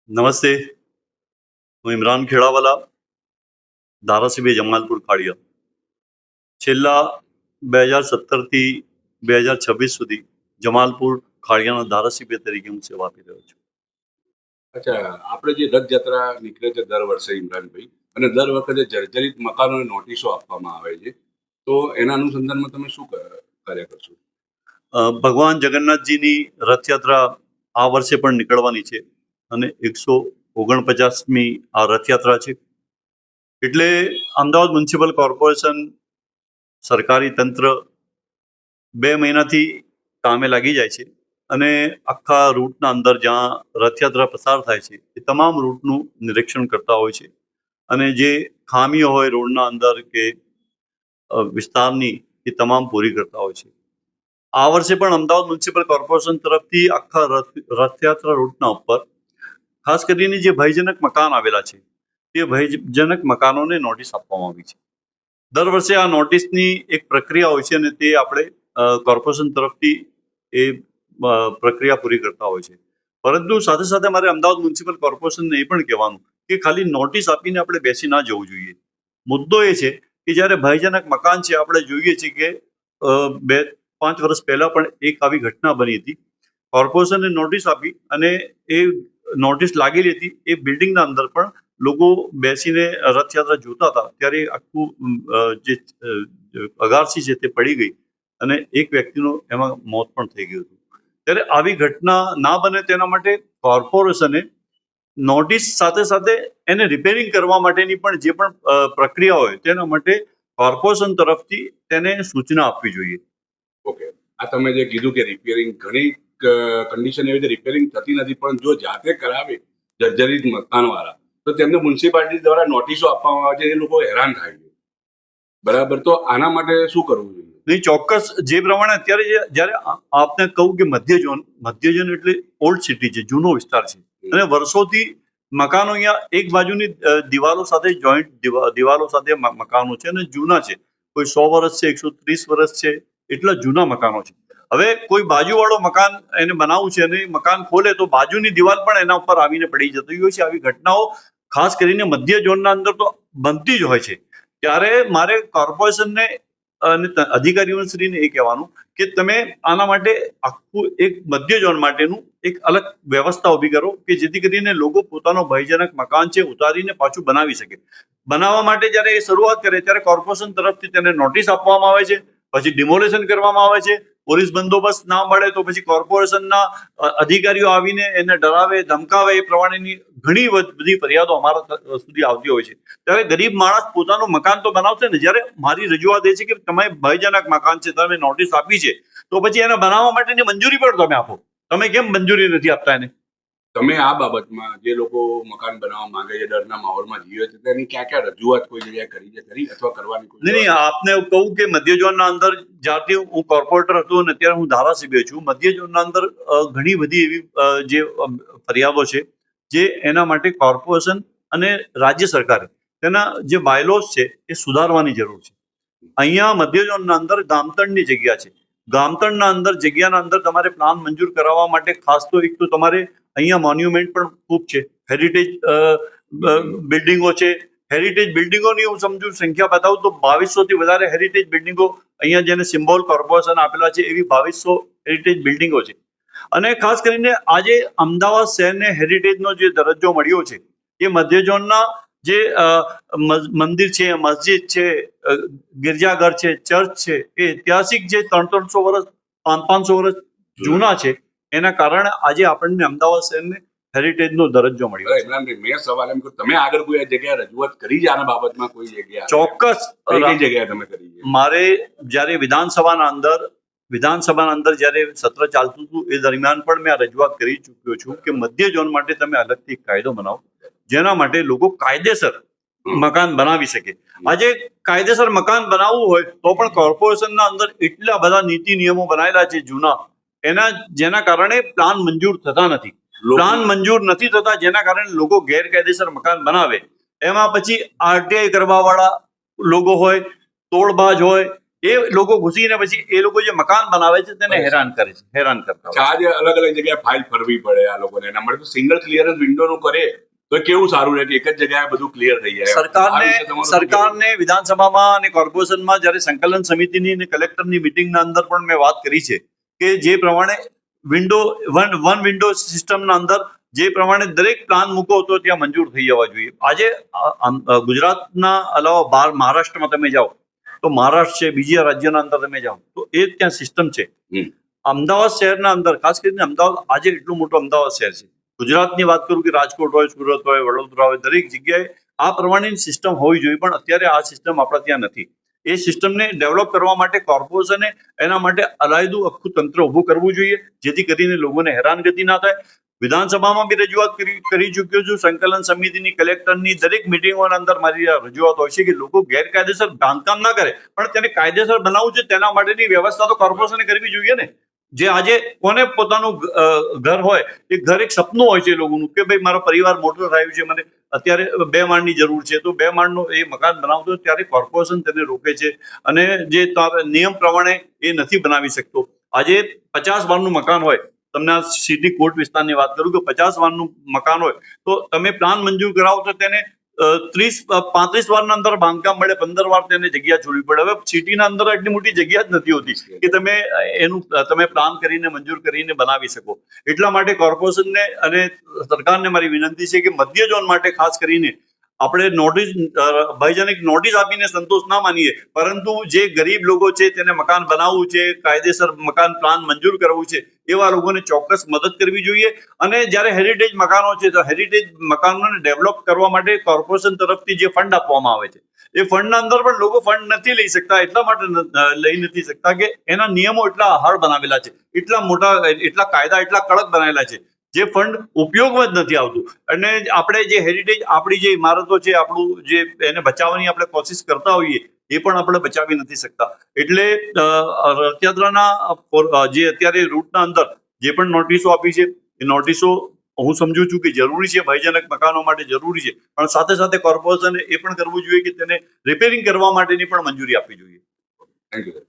નમસ્તે. હું ઇમરાન ખેડાવાલા, ધારાસભ્ય જમાલપુર ખાડિયા. છેલ્લા 2017થી 2026 સુધી જમાલપુર ખાડિયાના ધારાસભ્ય તરીકે હું સેવા આપી રહ્યો છું. અચ્છા, આપણે જે રથયાત્રા નીકળે છે દર વર્ષે ઇમરાનભાઈ, અને દર વખતે જર્જરિત મકાનોને નોટિસો આપવામાં આવે છે, તો એના અનુસંધાનમાં તમે શું કાર્ય કરશો? ભગવાન જગન્નાથજીની રથયાત્રા આ વર્ષે પણ નીકળવાની છે અને 149મી આ રથયાત્રા છે. એટલે અમદાવાદ મ્યુનિસિપલ કોર્પોરેશન, સરકારી તંત્ર 2 મહિનાથી કામે લાગી જાય છે અને આખા રૂટના અંદર જ્યાં રથયાત્રા પસાર થાય છે એ તમામ રૂટનું નિરીક્ષણ કરતા હોય છે અને જે ખામીઓ હોય રોડના અંદર કે વિસ્તારની એ તમામ પૂરી કરતા હોય છે. આ વર્ષે પણ અમદાવાદ મ્યુનિસિપલ કોર્પોરેશન તરફથી આખા રથયાત્રા રૂટના ઉપર ખાસ કરીને જે ભયજનક મકાન આવેલા છે તે ભયજનક મકાનોને નોટિસ આપવામાં આવી છે. દર વર્ષે આ નોટિસની એક પ્રક્રિયા હોય છે અને તે આપણે કોર્પોરેશન તરફથી એ પ્રક્રિયા પૂરી કરતા હોય છે. પરંતુ સાથે સાથે મારે અમદાવાદ મ્યુનિસિપલ કોર્પોરેશનને એ પણ કહેવાનું કે ખાલી નોટિસ આપીને આપણે બેસી ના જવું જોઈએ. મુદ્દો એ છે કે જ્યારે ભયજનક મકાન છે, આપણે જોઈએ છીએ કે 2-5 વર્ષ પહેલા પણ એક આવી ઘટના બની હતી. કોર્પોરેશને નોટિસ આપી અને એ નોટિસ લાગેલી હતી. એ બિલ્ડિંગના અંદર પણ લોકો બેસીને રથયાત્રા જોતા હતા ત્યારે આખું જે અગારસી છે તે પડી ગઈ અને એક વ્યક્તિનું એમાં મોત પણ થઈ ગયું હતું. ત્યારે આવી ઘટના ના બને તેના માટે કોર્પોરેશને નોટિસ સાથે સાથે એને રિપેરિંગ કરવા માટેની પણ જે પણ પ્રક્રિયા હોય તેના માટે કોર્પોરેશન તરફથી તેને સૂચના આપવી જોઈએ. ઓકે, આ તમે જે કીધું કે રિપેરિંગ, ઘણી કન્ડિશન એવી રિપેરિંગ થતી નથી, પણ જો જાતે કરાવે જર્જરિત મકાનવાળા તો તેમને મ્યુનિસિપાલિટી દ્વારા નોટિસો આપવામાં આવે છે, એ લોકો હેરાન થાય છે. બરાબર, તો આના માટે શું કરવું જોઈએ? નહીં, ચોક્કસ જે પ્રમાણે અત્યારે જ્યારે આપને કહું કે મધ્ય ઝોન એટલે ઓલ્ડ સિટી છે, જૂનો વિસ્તાર છે અને વર્ષોથી મકાનો અહીંયા એક બાજુની દિવાલો સાથે જોઈન્ટ દિવાલો સાથે મકાનો છે અને જૂના છે. કોઈ 100 વર્ષ છે, 130 વર્ષ છે, એટલા જૂના મકાનો છે. હવે કોઈ બાજુવાળો મકાન એને બનાવવું છે અને મકાન ખોલે તો બાજુની દિવાલ પણ એના ઉપર આવીને પડી જતી હોય છે. આવી ઘટનાઓ ખાસ કરીને મધ્ય ઝોનના અંદર તો બનતી જ હોય છે. ત્યારે મારે કોર્પોરેશનને અને અધિકારીઓશ્રીને એ કહેવાનું કે તમે આના માટે આખું એક મધ્ય ઝોન માટેનું એક અલગ વ્યવસ્થા ઊભી કરો કે જેથી કરીને લોકો પોતાનો ભયજનક મકાન છે ઉતારીને પાછું બનાવી શકે. બનાવવા માટે જ્યારે એ શરૂઆત કરે ત્યારે કોર્પોરેશન તરફથી તેને નોટિસ આપવામાં આવે છે, પછી ડિમોલેશન કરવામાં આવે છે. પોલીસ બંદોબસ્ત ના મળે તો પછી કોર્પોરેશનના અધિકારીઓ આવીને એને ડરાવે, ધમકાવે, એ પ્રમાણેની ઘણી બધી ફરિયાદો અમારા સુધી આવતી હોય છે. ત્યારે ગરીબ માણસ પોતાનું મકાન તો બનાવશે ને. જ્યારે મારી રજૂઆત એ છે કે તમે ભયજનક મકાન છે, તમે નોટિસ આપી છે તો પછી એને બનાવવા માટેની મંજૂરી પણ તમે આપો. તમે કેમ મંજૂરી નથી આપતા એને? તમે આ બાબતમાં જે લોકો મકાન બનાવવા માંગે છે, ડરના માહોલમાં જીવે છે, તેની ક્યાં ક્યાં રજૂઆત કોઈ જગ્યાએ કરી છે, ખરી, અથવા કરવાની કોઈ? નહીં, આપને કહું કે મધ્ય ઝોનના અંદર જ્યારથી હું કોર્પોરેટર હતો અને અત્યારે હું ધારાસભ્ય છું, મધ્ય ઝોનના અંદર ઘણી બધી એવી જે ફરિયાદો છે જે એના માટે કોર્પોરેશન અને રાજ્ય સરકારે તેના જે બાયલોસ છે એ સુધારવાની જરૂર છે. અહીંયા મધ્ય ઝોનના અંદર ગામતળની જગ્યા છે. ગામતળના અંદર જગ્યાના અંદર તમારે પ્લાન મંજૂર કરાવવા માટે ખાસ તો એક તો તમારે અહીંયા મોન્યુમેન્ટ પણ ખૂબ છે, હેરિટેજ બિલ્ડિંગો છે. હેરિટેજ બિલ્ડિંગોની હું સમજુ સંખ્યા બતાવું તો 2200થી વધારે હેરિટેજ બિલ્ડિંગો અહીંયા જેને સિમ્બોલ કોર્પોરેશન આપેલા છે એવી 2200 હેરિટેજ બિલ્ડિંગો છે. અને ખાસ કરીને આજે અમદાવાદ શહેરને હેરિટેજનો જે દરજ્જો મળ્યો છે એ મધ્ય ઝોનના જે મંદિર છે, મસ્જિદ છે, ગિરજાઘર છે, ચર્ચ છે, એ ઐતિહાસિક જે 300 વર્ષ 500 વર્ષ જૂના છે એના કારણે આજે આપણને અમદાવાદ શહેરને હેરિટેજનો દરજ્જો મળ્યો છે. ઇમરાનભાઈ, મેં સવાલ એમ કર્યો, તમે આગળ કોઈ જગ્યાએ રજૂઆત કરી છે આના બાબતમાં? કોઈ જગ્યાએ? ચોક્કસ. કઈ જગ્યાએ તમે કરી છે? મારે જ્યારે વિધાનસભાના અંદર જ્યારે સત્ર ચાલતું હતું એ દરમિયાન પણ મેં આ રજૂઆત કરી ચૂક્યો છું કે મધ્ય ઝોન માટે તમે અલગથી એક કાયદો બનાવો જેના માટે લોકો કાયદેસર મકાન બનાવી શકે. આજે કાયદેસર મકાન બનાવવું હોય તો પણ કોર્પોરેશનના અંદર એટલા બધા નીતિ નિયમો બનાવેલા છે જૂના, જેના કારણે પ્લાન મંજૂર થતા નથી. પ્લાન મંજૂર નથી થતા જેના કારણે લોકો ગેરકાયદેસર મકાન બનાવે. એમાં પછી આરટીઆઈ કરવા વાળા લોકો હોય, તોડબાજ હોય, એ લોકો ઘૂસીને પછી એ લોકો જે મકાન બનાવે છે તેને હેરાન કરે છે, હેરાન કરતા હોય. આજે અલગ અલગ જગ્યાએ ફાઇલ ફરવી પડે આ લોકોને. એના માટે સિંગલ ક્લિયરન્સ વિન્ડોનું કરે તો કેવું સારું રહે કે એક જ જગ્યાએ બધું ક્લિયર થઈ જાય. આ વિશે તમારું શું કહેવું? સરકારને વિધાનસભામાં અને કોર્પોરેશનમાં જ્યારે સંકલન સમિતિની અને કલેક્ટરની મિટિંગના અંદર પણ મેં વાત કરી છે કે જે પ્રમાણે વિન્ડો વન વિન્ડો સિસ્ટમના અંદર જે પ્રમાણે દરેક પ્લાન મૂકો તો ત્યાં મંજૂર થઈ જવા જોઈએ. આજે ગુજરાતના અલાવા બહાર મહારાષ્ટ્રમાં તમે જાઓ તો મહારાષ્ટ્ર છે, બીજા રાજ્યના અંદર તમે જાઓ તો એ ત્યાં સિસ્ટમ છે. અમદાવાદ શહેરના અંદર ખાસ કરીને અમદાવાદ આજે એટલું મોટું અમદાવાદ શહેર છે. ગુજરાતની વાત કરું કે રાજકોટ હોય, સુરત હોય, વડોદરા હોય, દરેક જગ્યાએ આ પ્રમાણેની સિસ્ટમ હોવી જોઈએ, પણ અત્યારે આ સિસ્ટમ આપણા ત્યાં નથી. એ સિસ્ટમને ડેવલપ કરવા માટે કોર્પોરેશને એના માટે અલાયદું આખું તંત્ર ઊભું કરવું જોઈએ, જેથી કરીને લોકોને હેરાનગતિ ના થાય. વિધાનસભામાં બી રજૂઆત કરી ચૂક્યો છું. સંકલન સમિતિની, કલેક્ટરની દરેક મિટિંગોના અંદર મારી આ રજૂઆત હોય છે કે લોકો ગેરકાયદેસર બાંધકામ ના કરે, પણ તેને કાયદેસર બનાવવું છે તેના માટેની વ્યવસ્થા તો કોર્પોરેશને કરવી જોઈએ ને. જે આજે કોને પોતાનું ઘર હોય એ ઘર એક સપનું હોય છે એ લોકોનું કે ભાઈ મારો પરિવાર મોટો થયો છે, મને અત્યારે 2 માળની જરૂર છે, તો 2 માળનું એ મકાન બનાવતો ત્યારે કોર્પોરેશન તેને રોકે છે અને જે નિયમ પ્રમાણે એ નથી બનાવી શકતો. આજે 50 માળનું મકાન હોય, તમને આ સિટી કોર્ટ વિસ્તારની વાત કરું કે 50 માળનું મકાન હોય તો તમે પ્લાન મંજૂર કરાવો તો તેને 30-35 વારના અંદર બાંધકામ મળે, 15 વાર તેને જગ્યા છોડવી પડે. હવે સિટીના અંદર એટલી મોટી જગ્યા જ નથી હોતી કે તમે પ્લાન કરીને મંજૂર કરીને બનાવી શકો. એટલા માટે કોર્પોરેશનને અને સરકારને મારી વિનંતી છે કે મધ્ય ઝોન માટે ખાસ કરીને આપણે ભયજનક નોટિસ આપીને સંતોષ ના માનીએ, પરંતુ જે ગરીબ લોકો છે તેને મકાન બનાવવું છે, કાયદેસર મકાન પ્લાન મંજૂર કરવું છે, એવા લોકોને ચોક્કસ મદદ કરવી જોઈએ. અને જ્યારે હેરિટેજ મકાનો છે તો હેરિટેજ મકાનોને ડેવલપ કરવા માટે કોર્પોરેશન તરફથી જે ફંડ આપવામાં આવે છે એ ફંડના અંદર પણ લોકો ફંડ નથી લઈ શકતા. એટલા માટે લઈ નથી શકતા કે એના નિયમો એટલા હાર્ડ બનાવેલા છે, એટલા મોટા, એટલા કાયદા એટલા કડક બનાવેલા છે, જે ફંડ ઉપયોગમાં જ નથી આવતું. અને આપણે જે હેરિટેજ, આપણી જે ઇમારતો છે, આપણું જે એને બચાવવાની આપણે કોશિશ કરતા હોઈએ એ પણ આપણે બચાવી નથી શકતા. એટલે રથયાત્રાના જે અત્યારે રૂટના અંદર જે પણ નોટિસો આપી છે એ નોટિસો હું સમજુ છું કે જરૂરી છે, ભયજનક મકાનો માટે જરૂરી છે, પણ સાથે સાથે કોર્પોરેશને એ પણ કરવું જોઈએ કે તેને રિપેરિંગ કરવા માટેની પણ મંજૂરી આપવી જોઈએ. Thank you.